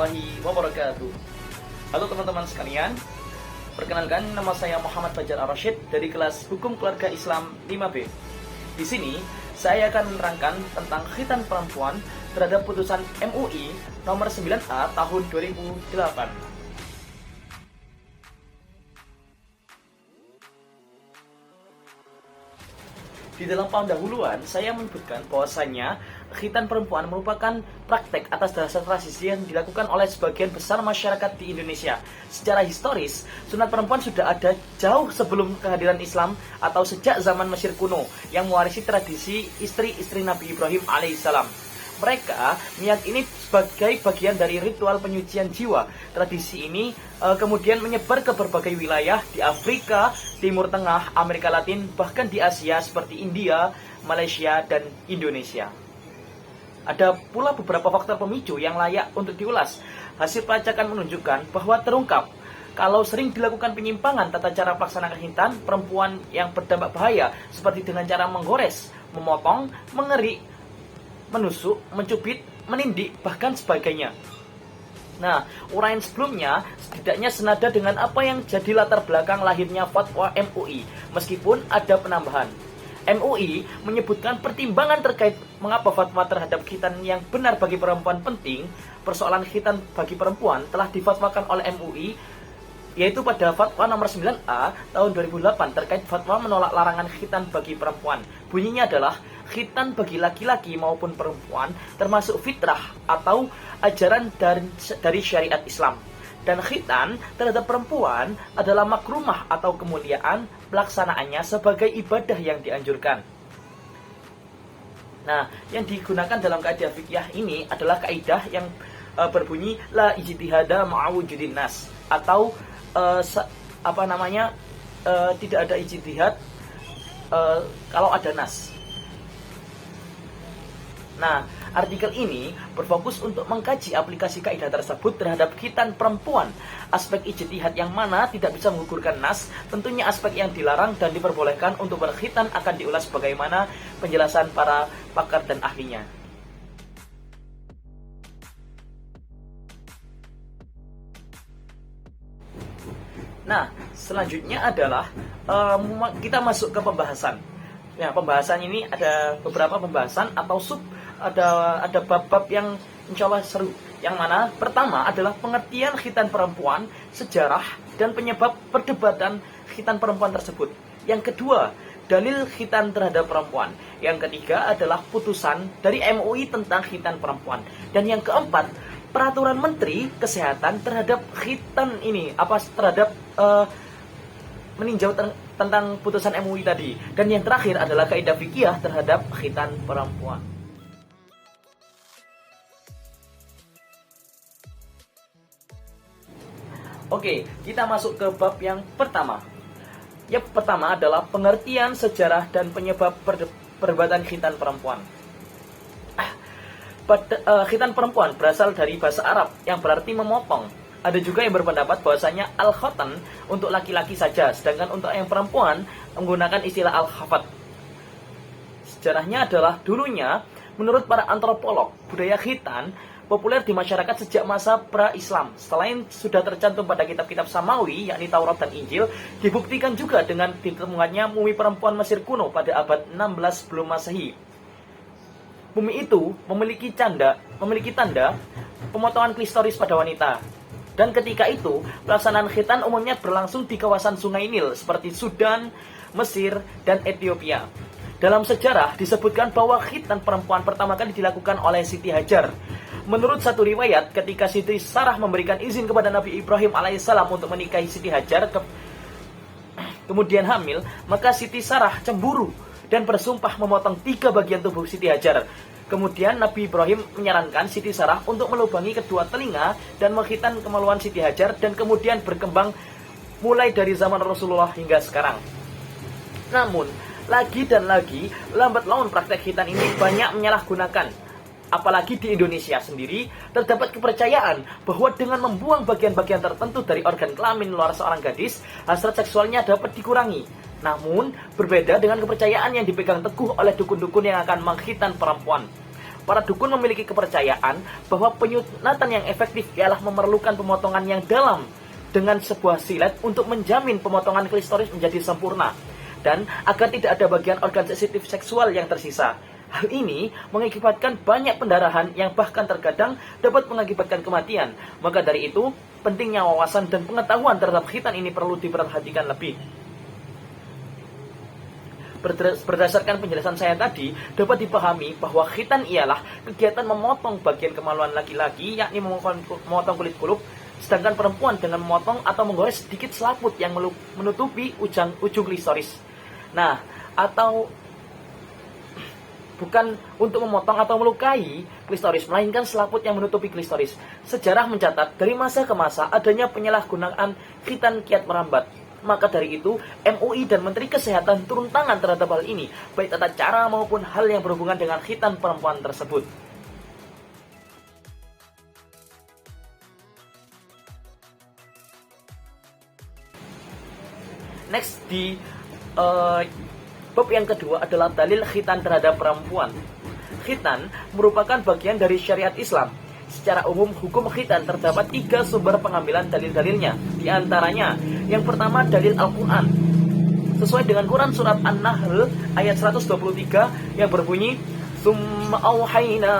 warahmatullahi wabarakatuh. Halo teman-teman sekalian, perkenalkan nama saya Muhammad Fajar Ar-Rasyid dari kelas Hukum Keluarga Islam 5B. Di sini saya akan menerangkan tentang khitan perempuan terhadap putusan MUI nomor 9A tahun 2008. Di dalam pendahuluan, saya menyebutkan bahwasannya khitan perempuan merupakan praktek atas dasar tradisi yang dilakukan oleh sebagian besar masyarakat di Indonesia. Secara historis, sunat perempuan sudah ada jauh sebelum kehadiran Islam atau sejak zaman Mesir kuno yang mewarisi tradisi istri-istri Nabi Ibrahim alaihissalam. Mereka meyakini sebagai bagian dari ritual penyucian jiwa. Tradisi ini kemudian menyebar ke berbagai wilayah di Afrika, Timur Tengah, Amerika Latin, bahkan di Asia seperti India, Malaysia, dan Indonesia. Ada pula beberapa faktor pemicu yang layak untuk diulas. Hasil pelacakan menunjukkan bahwa terungkap kalau sering dilakukan penyimpangan tata cara pelaksanaan khitan perempuan yang berdampak bahaya, seperti dengan cara menggores, memotong, mengerik, menusuk, mencubit, menindik, bahkan sebagainya. Nah, uraian sebelumnya setidaknya senada dengan apa yang jadi latar belakang lahirnya fatwa MUI, meskipun ada penambahan. MUI menyebutkan pertimbangan terkait mengapa fatwa terhadap khitan yang benar bagi perempuan penting. Persoalan khitan bagi perempuan telah difatwakan oleh MUI, yaitu pada fatwa nomor 9A tahun 2008 terkait fatwa menolak larangan khitan bagi perempuan. Bunyinya adalah, khitan bagi laki-laki maupun perempuan termasuk fitrah atau ajaran dari syariat Islam. Dan khitan terhadap perempuan adalah makrumah atau kemuliaan pelaksanaannya sebagai ibadah yang dianjurkan. Nah, yang digunakan dalam kaidah fikih ini adalah kaidah yang berbunyi la ijtihada ma'awujudin nas, atau tidak ada ijtihad kalau ada nas. Nah, artikel ini berfokus untuk mengkaji aplikasi kaidah tersebut terhadap khitan perempuan. Aspek ijtihad yang mana tidak bisa menggugurkan nas, tentunya aspek yang dilarang dan diperbolehkan untuk berkhitan akan diulas bagaimana penjelasan para pakar dan ahlinya. Nah, selanjutnya adalah kita masuk ke pembahasan. Ya, pembahasan ini ada beberapa pembahasan atau ada bab-bab yang insya Allah seru. Yang mana pertama adalah pengertian khitan perempuan, sejarah dan penyebab perdebatan khitan perempuan tersebut. Yang kedua, dalil khitan terhadap perempuan. Yang ketiga adalah putusan dari MUI tentang khitan perempuan. Dan yang keempat, peraturan Menteri Kesehatan terhadap khitan ini, terhadap meninjau tentang putusan MUI tadi. Dan yang terakhir adalah kaidah fikih terhadap khitan perempuan. Oke, kita masuk ke bab yang pertama. Yang pertama adalah pengertian sejarah dan penyebab perdebatan khitan perempuan. Khitan perempuan berasal dari bahasa Arab yang berarti memotong. Ada juga yang berpendapat bahwasanya al-khotan untuk laki-laki saja, sedangkan untuk yang perempuan menggunakan istilah al-khafat. Sejarahnya adalah dulunya, menurut para antropolog, budaya khitan populer di masyarakat sejak masa pra-Islam. Selain sudah tercantum pada kitab-kitab Samawi, yakni Taurat dan Injil, dibuktikan juga dengan ditemukannya mumi perempuan Mesir kuno pada abad 16 sebelum Masehi. Mumi itu memiliki tanda pemotongan klistoris pada wanita. Dan ketika itu, pelaksanaan khitan umumnya berlangsung di kawasan Sungai Nil seperti Sudan, Mesir, dan Ethiopia. Dalam sejarah disebutkan bahwa khitan perempuan pertama kali dilakukan oleh Siti Hajar. Menurut satu riwayat, ketika Siti Sarah memberikan izin kepada Nabi Ibrahim alaihissalam untuk menikahi Siti Hajar, kemudian hamil, maka Siti Sarah cemburu dan bersumpah memotong 3 bagian tubuh Siti Hajar. Kemudian Nabi Ibrahim menyarankan Siti Sarah untuk melubangi kedua telinga dan mengkhitan kemaluan Siti Hajar, dan kemudian berkembang mulai dari zaman Rasulullah hingga sekarang. Namun, lagi dan lagi, lambat laun praktek khitan ini banyak menyalahgunakan. Apalagi di Indonesia sendiri, terdapat kepercayaan bahwa dengan membuang bagian-bagian tertentu dari organ kelamin luar seorang gadis, hasrat seksualnya dapat dikurangi. Namun, berbeda dengan kepercayaan yang dipegang teguh oleh dukun-dukun yang akan mengkhitan perempuan. para dukun memiliki kepercayaan bahwa penyunatan yang efektif ialah memerlukan pemotongan yang dalam dengan sebuah silet untuk menjamin pemotongan klistoris menjadi sempurna dan agar tidak ada bagian organ sensitif seksual yang tersisa. Hal ini mengakibatkan banyak pendarahan yang bahkan terkadang dapat mengakibatkan kematian. Maka dari itu, pentingnya wawasan dan pengetahuan terhadap khitan ini perlu diperhatikan lebih. Berdasarkan penjelasan saya tadi, dapat dipahami bahwa khitan ialah kegiatan memotong bagian kemaluan laki-laki, yakni memotong kulit kulup, sedangkan perempuan dengan memotong atau menggores sedikit selaput yang menutupi ujung klistoris. Nah, atau bukan untuk memotong atau melukai klistoris, melainkan selaput yang menutupi klistoris. Sejarah mencatat dari masa ke masa adanya penyalahgunaan khitan kiat merambat. Maka dari itu, MUI dan Menteri Kesehatan turun tangan terhadap hal ini, baik tata cara maupun hal yang berhubungan dengan khitan perempuan tersebut. Next, di bab yang kedua adalah dalil khitan terhadap perempuan. Khitan merupakan bagian dari syariat Islam. Secara umum, hukum khitan terdapat 3 sumber pengambilan dalil-dalilnya. Di antaranya, yang pertama dalil Al-Quran. Sesuai dengan Quran surat An-Nahl ayat 123 yang berbunyi, "Tsumma auhayna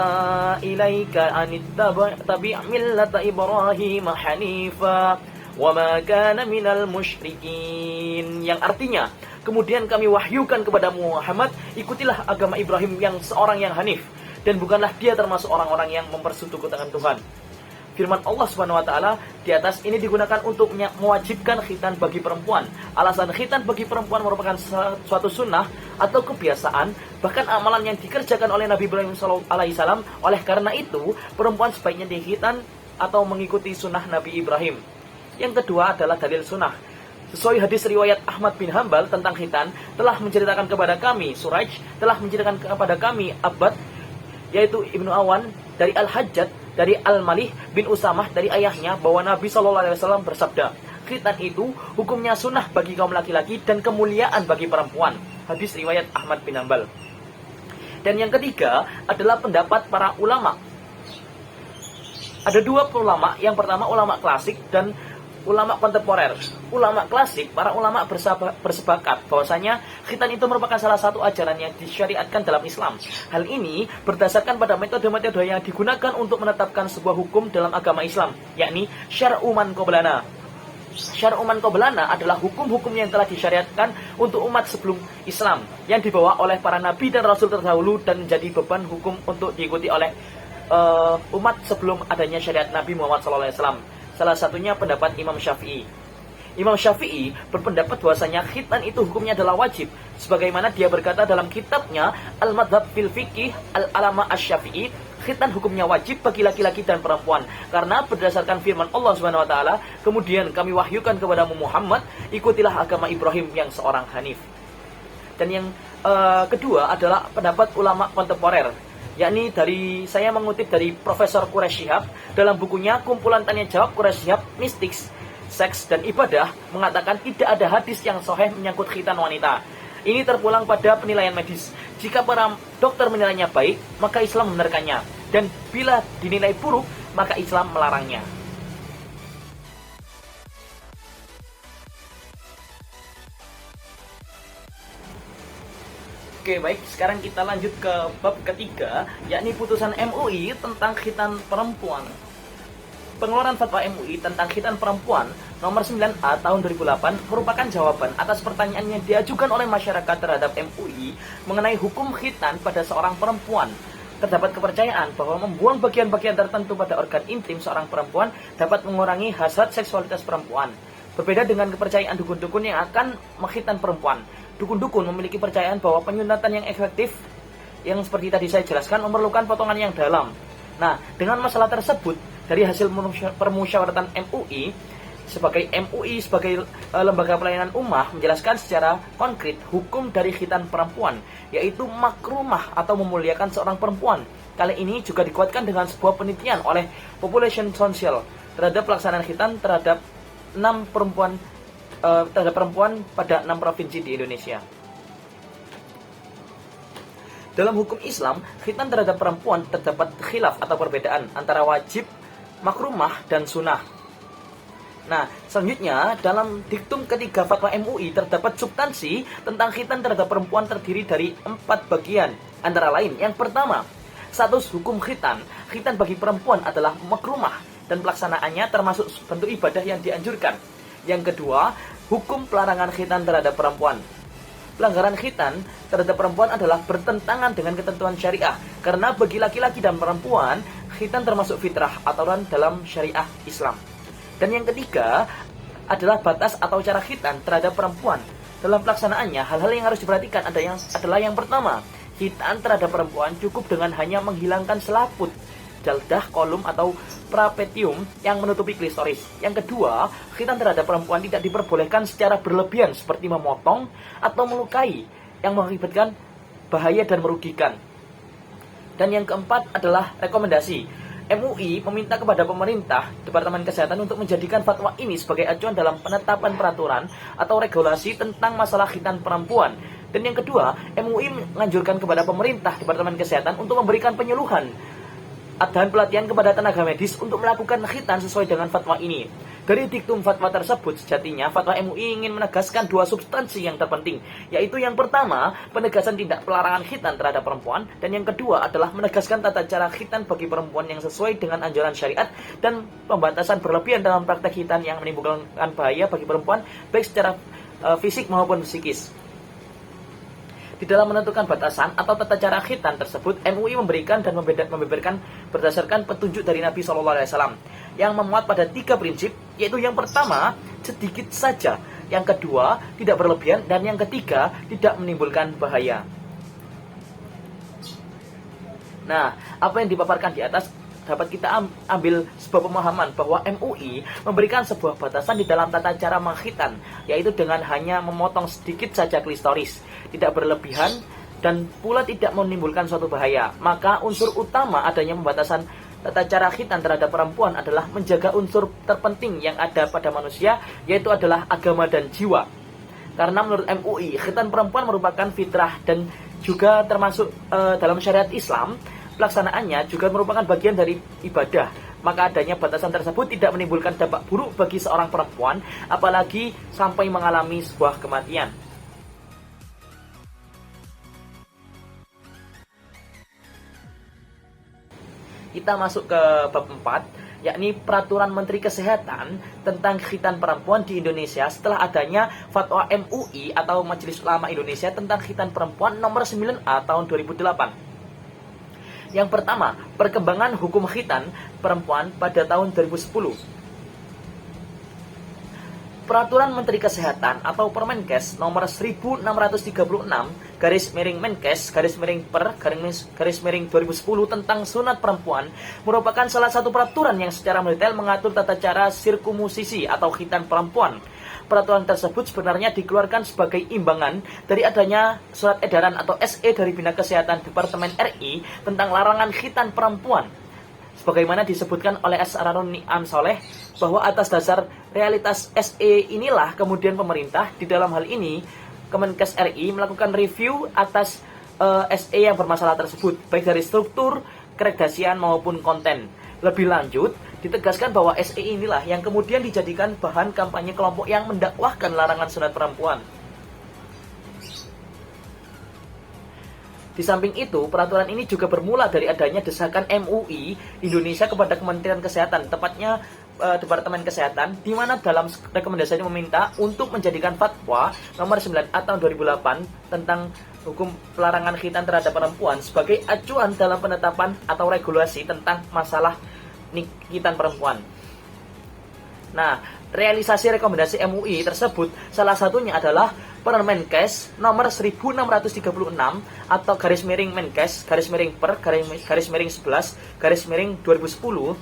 ilaika anittabi' millata Ibrahim hanifa wa ma kana minal musyrikin." Yang artinya, kemudian kami wahyukan kepada Muhammad, ikutilah agama Ibrahim yang seorang yang hanif, dan bukanlah dia termasuk orang-orang yang mempersekutukan Tuhan. Firman Allah Subhanahu wa taala di atas ini digunakan untuk mewajibkan khitan bagi perempuan. Alasan khitan bagi perempuan merupakan suatu sunnah atau kebiasaan, bahkan amalan yang dikerjakan oleh Nabi Ibrahim alaihissalam. Oleh karena itu, perempuan sebaiknya dikhitan atau mengikuti sunnah Nabi Ibrahim. Yang kedua adalah dalil sunnah. Sesuai hadis riwayat Ahmad bin Hanbal tentang khitan, telah menceritakan kepada kami Suraj, telah menceritakan kepada kami Abbad, yaitu Ibnu Awan, dari Al-Hajjat, dari Al-Malih bin Usamah, dari ayahnya, bahwa Nabi SAW bersabda, khitan itu hukumnya sunnah bagi kaum laki-laki dan kemuliaan bagi perempuan. Hadis riwayat Ahmad bin Hanbal. Dan yang ketiga adalah pendapat para ulama. Ada 2 ulama, yang pertama ulama klasik dan ulama kontemporer. Ulama klasik, para ulama bersepakat bahwasanya khitan itu merupakan salah satu ajaran yang disyariatkan dalam Islam. Hal ini berdasarkan pada metode-metode yang digunakan untuk menetapkan sebuah hukum dalam agama Islam, yakni syar'u man qablana. Syar'u man qablana adalah hukum-hukum yang telah disyariatkan untuk umat sebelum Islam, yang dibawa oleh para nabi dan rasul terdahulu dan menjadi beban hukum untuk diikuti oleh umat sebelum adanya syariat Nabi Muhammad SAW. Salah satunya pendapat Imam Syafi'i. Imam Syafi'i berpendapat bahwasanya khitan itu hukumnya adalah wajib, sebagaimana dia berkata dalam kitabnya Al-Madhab fil Fiqih Al-Alama Asy-Syafi'i, khitan hukumnya wajib bagi laki-laki dan perempuan, karena berdasarkan firman Allah Subhanahu wa taala, kemudian kami wahyukan kepadamu Muhammad, ikutilah agama Ibrahim yang seorang hanif. Dan yang kedua adalah pendapat ulama kontemporer, yakni saya mengutip dari Profesor Quraish Shihab dalam bukunya Kumpulan Tanya Jawab Quraish Shihab, Mistik, Seks dan Ibadah, mengatakan tidak ada hadis yang sahih menyangkut khitan wanita. Ini terpulang pada penilaian medis. Jika para dokter menilainya baik, maka Islam membenarkannya, dan bila dinilai buruk, maka Islam melarangnya. Oke, baik, sekarang kita lanjut ke bab ketiga, yakni putusan MUI tentang khitan perempuan. Pengeluaran fatwa MUI tentang khitan perempuan nomor 9A tahun 2008 merupakan jawaban atas pertanyaan yang diajukan oleh masyarakat terhadap MUI mengenai hukum khitan pada seorang perempuan. Terdapat kepercayaan bahwa membuang bagian-bagian tertentu pada organ intim seorang perempuan dapat mengurangi hasrat seksualitas perempuan. Berbeda dengan kepercayaan dukun-dukun yang akan mengkhitan perempuan. Dukun-dukun memiliki percayaan bahwa penyunatan yang efektif, yang seperti tadi saya jelaskan, memerlukan potongan yang dalam. Nah, dengan masalah tersebut, dari hasil permusyawaratan MUI sebagai lembaga pelayanan ummah menjelaskan secara konkret hukum dari khitan perempuan, yaitu makrumah atau memuliakan seorang perempuan. Kali ini juga dikuatkan dengan sebuah penelitian oleh Population Social terhadap pelaksanaan khitan terhadap perempuan pada 6 provinsi di Indonesia. Dalam hukum Islam, khitan terhadap perempuan terdapat khilaf atau perbedaan antara wajib, makrumah, dan sunnah. Nah, selanjutnya dalam diktum ketiga fatwa MUI terdapat substansi tentang khitan terhadap perempuan terdiri dari 4 bagian. Antara lain, yang pertama, status hukum khitan. Khitan bagi perempuan adalah makrumah dan pelaksanaannya termasuk bentuk ibadah yang dianjurkan. Yang kedua, hukum pelarangan khitan terhadap perempuan. Pelanggaran khitan terhadap perempuan adalah bertentangan dengan ketentuan syariah, karena bagi laki-laki dan perempuan, khitan termasuk fitrah, aturan dalam syariah Islam. Dan yang ketiga adalah batas atau cara khitan terhadap perempuan. Dalam pelaksanaannya, hal-hal yang harus diperhatikan adalah yang pertama, khitan terhadap perempuan cukup dengan hanya menghilangkan selaput, jaldah, kolum, atau prapetium yang menutupi klistoris. Yang kedua, khitan terhadap perempuan tidak diperbolehkan secara berlebihan seperti memotong atau melukai yang mengakibatkan bahaya dan merugikan. Dan yang keempat adalah rekomendasi. MUI meminta kepada pemerintah, Departemen Kesehatan untuk menjadikan fatwa ini sebagai acuan dalam penetapan peraturan atau regulasi tentang masalah khitan perempuan. Dan yang kedua, MUI menganjurkan kepada pemerintah, Departemen Kesehatan untuk memberikan penyuluhan dan pelatihan kepada tenaga medis untuk melakukan khitan sesuai dengan fatwa ini. Dari diktum fatwa tersebut, sejatinya fatwa MUI ingin menegaskan 2 substansi yang terpenting, yaitu yang pertama, penegasan tindak pelarangan khitan terhadap perempuan, dan yang kedua adalah menegaskan tata cara khitan bagi perempuan yang sesuai dengan anjuran syariat dan pembatasan berlebihan dalam praktek khitan yang menimbulkan bahaya bagi perempuan baik secara fisik maupun psikis. Di dalam menentukan batasan atau tata cara khitan tersebut, MUI memberikan dan membeberkan berdasarkan petunjuk dari Nabi SAW yang memuat pada 3 prinsip, yaitu yang pertama, sedikit saja, yang kedua, tidak berlebihan, dan yang ketiga, tidak menimbulkan bahaya. Nah, apa yang dipaparkan di atas dapat kita ambil sebuah pemahaman bahwa MUI memberikan sebuah batasan di dalam tata cara mengkhitan, yaitu dengan hanya memotong sedikit saja klistoris, tidak berlebihan, dan pula tidak menimbulkan suatu bahaya. Maka unsur utama adanya pembatasan tata cara khitan terhadap perempuan adalah menjaga unsur terpenting yang ada pada manusia, yaitu adalah agama dan jiwa. Karena menurut MUI, khitan perempuan merupakan fitrah dan juga termasuk dalam syariat Islam. Pelaksanaannya juga merupakan bagian dari ibadah. Maka adanya batasan tersebut tidak menimbulkan dampak buruk bagi seorang perempuan, apalagi sampai mengalami sebuah kematian. Kita masuk ke bab 4, yakni Peraturan Menteri Kesehatan tentang khitan perempuan di Indonesia setelah adanya Fatwa MUI atau Majelis Ulama Indonesia tentang khitan perempuan nomor 9A tahun 2008. Yang pertama, perkembangan hukum khitan perempuan pada tahun 2010. Peraturan Menteri Kesehatan atau Permenkes nomor 1636 /Menkes /Per/2010 tentang sunat perempuan merupakan salah satu peraturan yang secara mendetail mengatur tata cara sirkumsisi atau khitan perempuan. Peraturan tersebut sebenarnya dikeluarkan sebagai imbangan dari adanya surat edaran atau SE dari Bina Kesehatan Departemen RI tentang larangan khitan perempuan. Sebagaimana disebutkan oleh Asrarun Ni'am Soleh, bahwa atas dasar realitas SE inilah kemudian pemerintah, di dalam hal ini Kemenkes RI, melakukan review atas SE yang bermasalah tersebut, baik dari struktur, keregdasian maupun konten. Lebih lanjut, ditegaskan bahwa SE inilah yang kemudian dijadikan bahan kampanye kelompok yang mendakwahkan larangan sunat perempuan. Di samping itu, peraturan ini juga bermula dari adanya desakan MUI Indonesia kepada Kementerian Kesehatan, tepatnya Departemen Kesehatan, di mana dalam rekomendasinya meminta untuk menjadikan fatwa nomor 9A tahun 2008 tentang hukum pelarangan khitan terhadap perempuan sebagai acuan dalam penetapan atau regulasi tentang masalah khitan perempuan. Nah, realisasi rekomendasi MUI tersebut salah satunya adalah Permenkes nomor 1636 atau /Menkes /Per/11/2010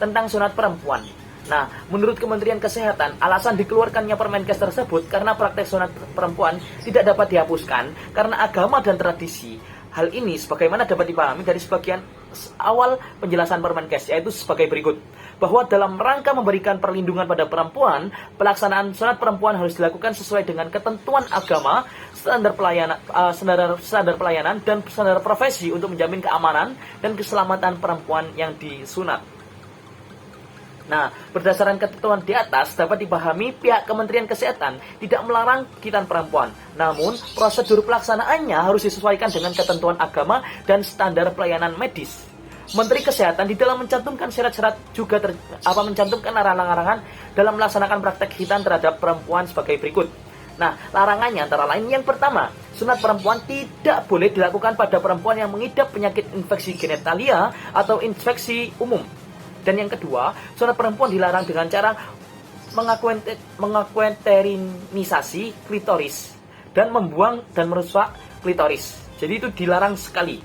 tentang sunat perempuan. Nah, menurut Kementerian Kesehatan, alasan dikeluarkannya Permenkes tersebut karena praktek sunat perempuan tidak dapat dihapuskan karena agama dan tradisi. Hal ini sebagaimana dapat dipahami dari sebagian awal penjelasan Permenkes, yaitu sebagai berikut. bahwa dalam rangka memberikan perlindungan pada perempuan, pelaksanaan sunat perempuan harus dilakukan sesuai dengan ketentuan agama, standar pelayanan dan standar profesi untuk menjamin keamanan dan keselamatan perempuan yang disunat. Nah, berdasarkan ketentuan di atas dapat dipahami pihak Kementerian Kesehatan tidak melarang khitan perempuan. Namun, prosedur pelaksanaannya harus disesuaikan dengan ketentuan agama dan standar pelayanan medis. Menteri Kesehatan di dalam mencantumkan syarat-syarat juga mencantumkan larangan-larangan dalam melaksanakan praktek khitan terhadap perempuan sebagai berikut. Nah, larangannya antara lain yang pertama, sunat perempuan tidak boleh dilakukan pada perempuan yang mengidap penyakit infeksi genitalia atau infeksi umum. Dan yang kedua, sunat perempuan dilarang dengan cara mengakuenterinisasi klitoris dan membuang dan merusak klitoris. Jadi itu dilarang sekali.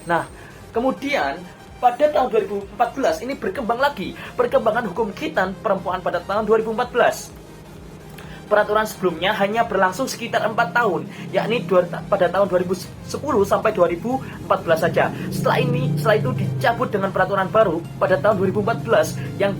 Nah, kemudian pada tahun 2014 ini berkembang lagi perkembangan hukum khitan perempuan pada tahun 2014. Peraturan sebelumnya hanya berlangsung sekitar 4 tahun, yakni pada tahun 2010 sampai 2014 saja. Setelah itu dicabut dengan peraturan baru pada tahun 2014 yang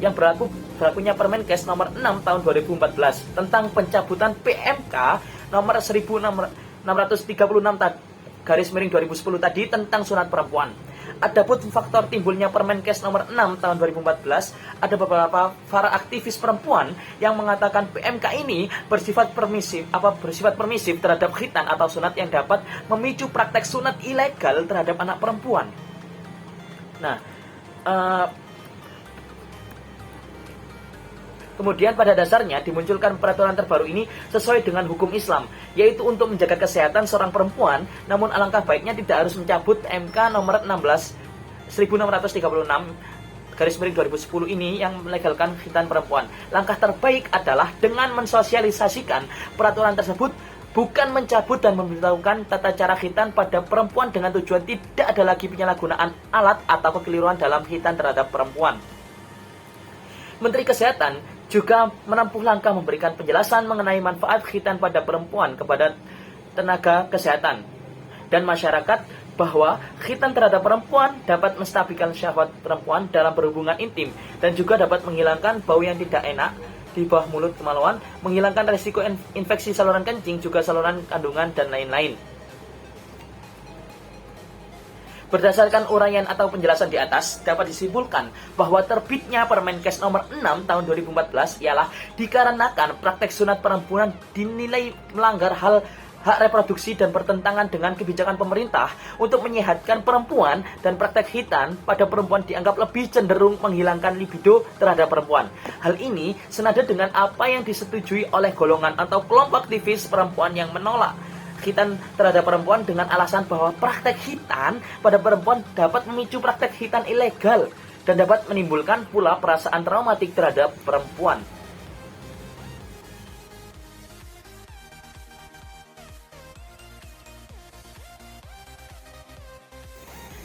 berlakunya Permenkes nomor 6 tahun 2014 tentang pencabutan PMK nomor 1636/2010 tadi tentang sunat perempuan. Adapun faktor timbulnya Permenkes nomor 6 tahun 2014, ada beberapa para aktivis perempuan yang mengatakan PMK ini bersifat permisif terhadap khitan atau sunat yang dapat memicu praktek sunat ilegal terhadap anak perempuan. Nah, kemudian pada dasarnya dimunculkan peraturan terbaru ini sesuai dengan hukum Islam, yaitu untuk menjaga kesehatan seorang perempuan. Namun alangkah baiknya tidak harus mencabut MK nomor 1636/2010 ini yang melegalkan khitan perempuan. Langkah terbaik adalah dengan mensosialisasikan peraturan tersebut, bukan mencabut dan memberitahukan tata cara khitan pada perempuan dengan tujuan tidak ada lagi penyalahgunaan alat atau kekeliruan dalam khitan terhadap perempuan. Menteri Kesehatan juga menempuh langkah memberikan penjelasan mengenai manfaat khitan pada perempuan kepada tenaga kesehatan dan masyarakat, bahwa khitan terhadap perempuan dapat menstabilkan syahwat perempuan dalam berhubungan intim dan juga dapat menghilangkan bau yang tidak enak di bawah mulut kemaluan, menghilangkan risiko infeksi saluran kencing, juga saluran kandungan dan lain-lain. Berdasarkan uraian atau penjelasan di atas, dapat disimpulkan bahwa terbitnya Permenkes nomor 6 tahun 2014 ialah dikarenakan praktek sunat perempuan dinilai melanggar hak reproduksi dan bertentangan dengan kebijakan pemerintah untuk menyehatkan perempuan, dan praktek khitan pada perempuan dianggap lebih cenderung menghilangkan libido terhadap perempuan. Hal ini senada dengan apa yang disetujui oleh golongan atau kelompok aktivis perempuan yang menolak khitan terhadap perempuan dengan alasan bahwa praktek khitan pada perempuan dapat memicu praktek khitan ilegal dan dapat menimbulkan pula perasaan traumatik terhadap perempuan.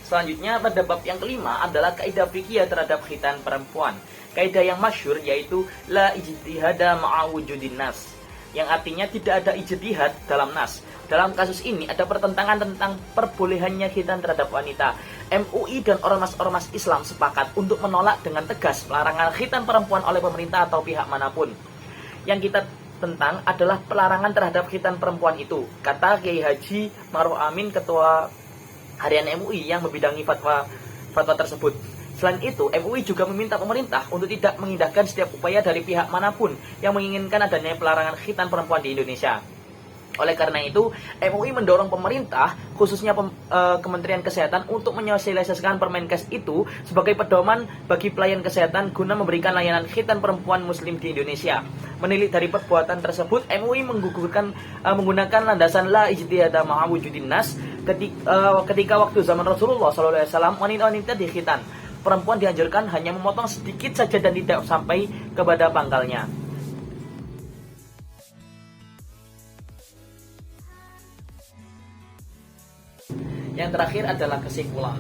Selanjutnya pada bab yang kelima adalah kaidah fikih terhadap khitan perempuan. Kaidah yang masyhur yaitu la ijtihada ma'a wujudin nas, yang artinya tidak ada ijtihad dalam nas. Dalam kasus ini ada pertentangan tentang perbolehannya khitan terhadap wanita. MUI dan ormas-ormas Islam sepakat untuk menolak dengan tegas pelarangan khitan perempuan oleh pemerintah atau pihak manapun. Yang kita tentang adalah pelarangan terhadap khitan perempuan itu, kata Kiai Haji Ma'ruf Amin, Ketua Harian MUI yang membidangi fatwa tersebut. Selain itu, MUI juga meminta pemerintah untuk tidak mengindahkan setiap upaya dari pihak manapun yang menginginkan adanya pelarangan khitan perempuan di Indonesia. Oleh karena itu, MUI mendorong pemerintah, khususnya Kementerian Kesehatan, untuk menyosialisasikan Permenkes itu sebagai pedoman bagi pelayan kesehatan guna memberikan layanan khitan perempuan muslim di Indonesia. Menilik dari perbuatan tersebut, MUI menggunakan landasan la ijtihada ma'a wujudin nas ketika waktu zaman Rasulullah SAW wanita-wanita dikhitan. Perempuan dianjurkan hanya memotong sedikit saja dan tidak sampai kepada pangkalnya. Yang terakhir adalah kesimpulan.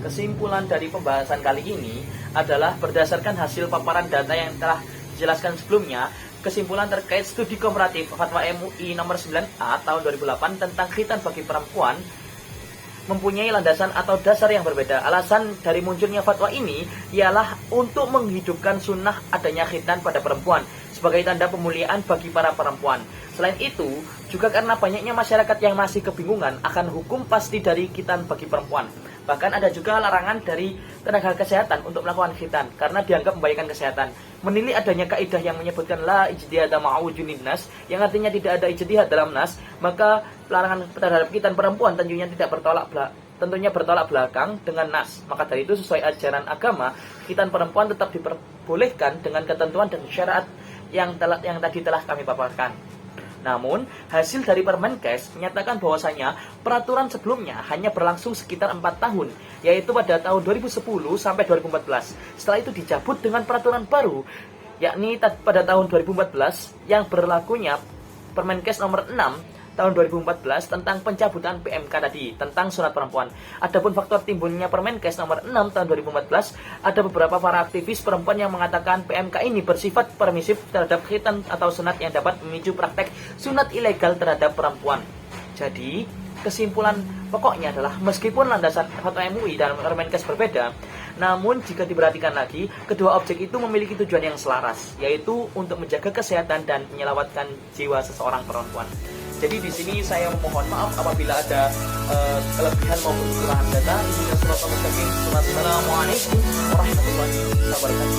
Kesimpulan dari pembahasan kali ini adalah berdasarkan hasil paparan data yang telah dijelaskan sebelumnya. Kesimpulan terkait studi komparatif Fatwa MUI nomor 9A tahun 2008 tentang khitan bagi perempuan mempunyai landasan atau dasar yang berbeda. Alasan dari munculnya fatwa ini ialah untuk menghidupkan sunnah adanya khitan pada perempuan sebagai tanda pemuliaan bagi para perempuan. Selain itu, juga karena banyaknya masyarakat yang masih kebingungan akan hukum pasti dari khitan bagi perempuan. Bahkan ada juga larangan dari tenaga kesehatan untuk melakukan khitan karena dianggap membahayakan kesehatan. Menilai adanya kaidah yang menyebutkan la ijtihada ma'wujudin nas, yang artinya tidak ada ijtihad dalam nas, maka larangan terhadap khitan perempuan tentunya bertolak belakang dengan nas. Maka dari itu sesuai ajaran agama, khitan perempuan tetap diperbolehkan dengan ketentuan dan syarat yang tadi telah kami paparkan. Namun, hasil dari Permenkes menyatakan bahwasanya peraturan sebelumnya hanya berlangsung sekitar 4 tahun, yaitu pada tahun 2010 sampai 2014. Setelah itu dicabut dengan peraturan baru, yakni pada tahun 2014 yang berlakunya Permenkes nomor 6 tahun 2014 tentang pencabutan PMK tadi, tentang sunat perempuan. Adapun faktor timbulnya Permenkes nomor 6 tahun 2014, ada beberapa para aktivis perempuan yang mengatakan PMK ini bersifat permisif terhadap khitan atau sunat yang dapat memicu praktek sunat ilegal terhadap perempuan. Jadi, kesimpulan pokoknya adalah meskipun landasan fatwa MUI dan Permenkes berbeda, namun jika diperhatikan lagi, kedua objek itu memiliki tujuan yang selaras, yaitu untuk menjaga kesehatan dan menyelamatkan jiwa seseorang perempuan. Jadi di sini saya memohon maaf apabila ada kelebihan maupun kekurangan data. Ini Shiratal Mustaqim. Wassalamualaikum warahmatullahi wabarakatuh.